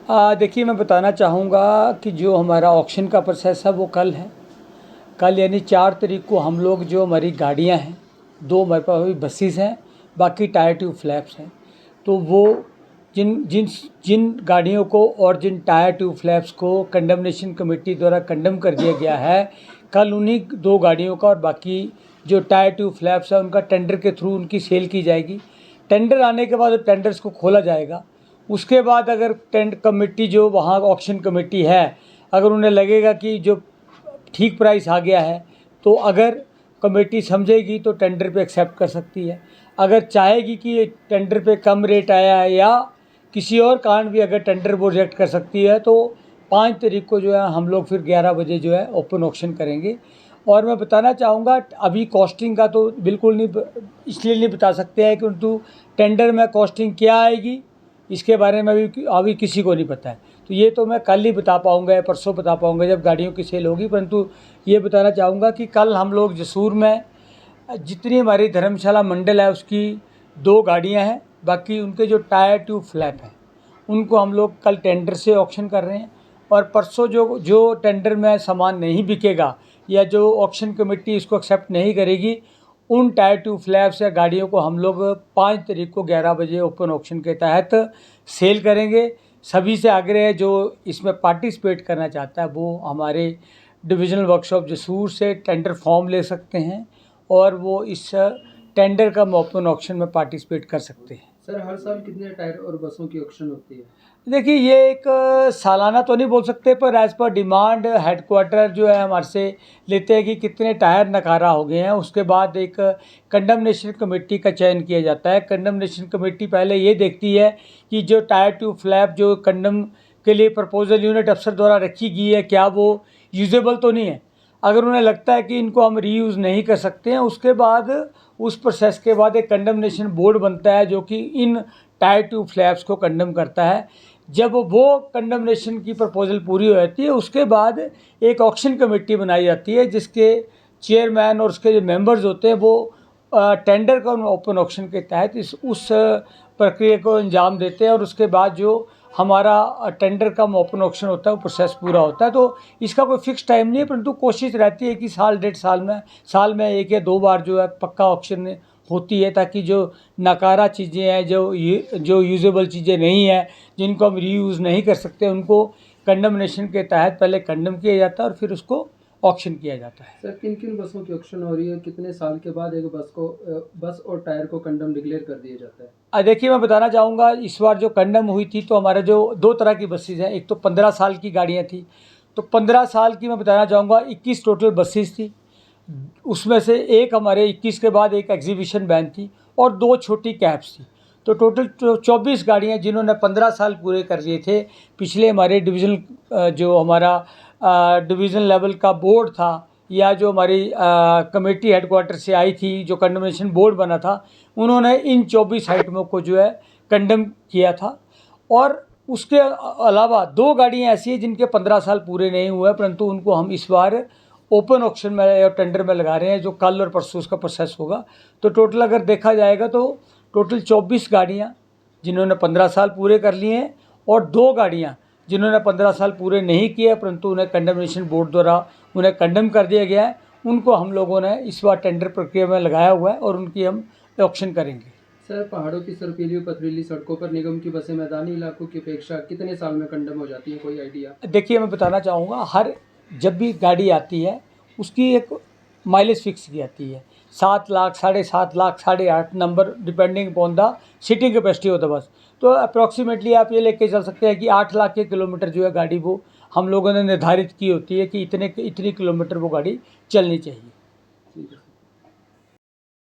देखिए, मैं बताना चाहूँगा कि जो हमारा ऑक्शन का प्रोसेस है वो कल है। कल यानी 4 तारीख को हम लोग जो हमारी गाड़ियाँ हैं, 2 हमारे पास अभी बसेस हैं, बाकी टायर ट्यूब फ्लैप्स हैं। तो वो जिन जिन जिन गाड़ियों को और जिन टायर ट्यूब फ्लैप्स को कंडमनेशन कमेटी द्वारा कंडम कर दिया गया है, कल उन्हीं 2 गाड़ियों का और बाकी जो टायर ट्यूब फ्लैप्स है उनका टेंडर के थ्रू उनकी सेल की जाएगी। टेंडर आने के बाद टेंडर्स को खोला जाएगा। उसके बाद अगर टेंडर कमेटी जो वहाँ ऑक्शन कमेटी है, अगर उन्हें लगेगा कि जो ठीक प्राइस आ गया है, तो अगर कमेटी समझेगी तो टेंडर पे एक्सेप्ट कर सकती है। अगर चाहेगी कि टेंडर पे कम रेट आया है या किसी और कारण भी अगर टेंडर वो रिजेक्ट कर सकती है, तो 5 तारीख को जो है हम लोग फिर 11 बजे जो है ओपन ऑक्शन करेंगे। और मैं बताना चाहूँगा, अभी कॉस्टिंग का तो बिल्कुल नहीं, इसलिए नहीं बता सकते हैं क्योंकि टेंडर में कॉस्टिंग क्या आएगी इसके बारे में अभी किसी को नहीं पता है। तो ये तो मैं कल ही बता पाऊँगा या परसों बता पाऊँगा जब गाड़ियों की सेल होगी। परंतु ये बताना चाहूँगा कि कल हम लोग जसूर में जितनी हमारी धर्मशाला मंडल है उसकी 2 गाड़ियाँ हैं, बाकी उनके जो टायर ट्यूब फ्लैप हैं उनको हम लोग कल टेंडर से ऑक्शन कर रहे हैं। और परसों जो जो टेंडर में सामान नहीं बिकेगा या जो ऑक्शन कमेटी इसको एक्सेप्ट नहीं करेगी, उन टायर ट्यूब फ्लैप्स या गाड़ियों को हम लोग 5 तारीख को 11 बजे ओपन ऑक्शन के तहत सेल करेंगे। सभी से आग्रह है जो इसमें पार्टिसिपेट करना चाहता है वो हमारे डिविजनल वर्कशॉप जसूर से टेंडर फॉर्म ले सकते हैं और वो इस टेंडर का ओपन ऑक्शन में पार्टिसिपेट कर सकते हैं। सर, हर साल कितने टायर और बसों की ऑक्शन होती है? देखिए, ये एक सालाना तो नहीं बोल सकते, पर एज़ पर डिमांड हेडक्वार्टर जो है हमारे से लेते हैं कि कितने टायर नकारा हो गए हैं। उसके बाद एक कंडमनेशन कमेटी का चयन किया जाता है। कंडमनेशन कमेटी पहले ये देखती है कि जो टायर ट्यूब फ्लैप जो कंडम के लिए प्रपोजल यूनिट अफसर द्वारा रखी गई है, क्या वो यूजेबल तो नहीं है। अगर उन्हें लगता है कि इनको हम रीयूज़ नहीं कर सकते हैं, उसके बाद उस प्रोसेस के बाद एक कंडमनेशन बोर्ड बनता है जो कि इन टायर ट्यूब फ्लैप्स को कंडम करता है। जब वो कंडमनेशन की प्रपोजल पूरी हो जाती है, उसके बाद एक ऑक्शन कमेटी बनाई जाती है जिसके चेयरमैन और उसके जो मेंबर्स होते हैं वो टेंडर का ओपन ऑक्शन के तहत उस प्रक्रिया को अंजाम देते हैं। और उसके बाद जो हमारा टेंडर का ओपन ऑक्शन होता है वो प्रोसेस पूरा होता है। तो इसका कोई फिक्स टाइम नहीं है, परंतु कोशिश रहती है कि साल 1.5 साल में 1 या 2 बार जो है पक्का ऑक्शन होती है, ताकि जो नकारा चीज़ें हैं, जो यूजेबल चीज़ें नहीं हैं, जिनको हम रीयूज़ नहीं कर सकते, उनको कंडमनेशन के तहत पहले कंडम किया जाता है और फिर उसको ऑक्शन किया जाता है। सर, किन किन बसों की ऑक्शन हो रही है? कितने साल के बाद एक बस और टायर को कंडम डिक्लेयर कर दिया जाता है? देखिए, मैं बताना चाहूँगा, इस बार जो कंडम हुई थी तो हमारे जो 2 तरह की बसेस हैं। एक तो 15 साल की गाड़ियाँ थी, तो 15 साल की मैं बताना चाहूँगा 21 टोटल बसेस थी। उसमें से एक हमारे 21 के बाद एक एग्जीबिशन वैन थी और 2 छोटी कैब्स थी। तो टोटल 24 गाड़ियाँ जिन्होंने 15 साल पूरे कर लिए थे। पिछले हमारे जो हमारा डिवीज़न लेवल का बोर्ड था या जो हमारी कमेटी हेडक्वार्टर से आई थी, जो कंडमनेशन बोर्ड बना था, उन्होंने इन 24 आइटमों को जो है कंडम किया था। और उसके अलावा 2 गाड़ियाँ ऐसी हैं जिनके 15 साल पूरे नहीं हुए, परंतु उनको हम इस बार ओपन ऑक्शन में या टेंडर में लगा रहे हैं, जो कल और परसों उसका प्रोसेस होगा। तो टोटल अगर देखा जाएगा तो टोटल 24 गाड़ियाँ जिन्होंने 15 साल पूरे कर लिए हैं और 2 गाड़ियाँ जिन्होंने 15 साल पूरे नहीं किए परंतु उन्हें कंडमनेशन बोर्ड द्वारा उन्हें कंडम कर दिया गया है, उनको हम लोगों ने इस बार टेंडर प्रक्रिया में लगाया हुआ है और उनकी हम ऑक्शन करेंगे। सर, पहाड़ों की सर्पीली पथरीली सड़कों पर निगम की बसें मैदानी इलाकों की अपेक्षा कितने साल में कंडम हो जाती है, कोई आइडिया? देखिए, मैं बताना चाहूँगा, जब भी गाड़ी आती है उसकी एक माइलेज फिक्स की जाती है। 7 lakh, 7.5 lakh, 8.5 number depending upon the seating capacity of the bus. तो अप्रॉक्सीमेटली आप ये लेके चल सकते हैं कि 8 लाख के किलोमीटर जो है गाड़ी वो हम लोगों ने निर्धारित की होती है कि इतनी किलोमीटर वो गाड़ी चलनी चाहिए। ठीक है।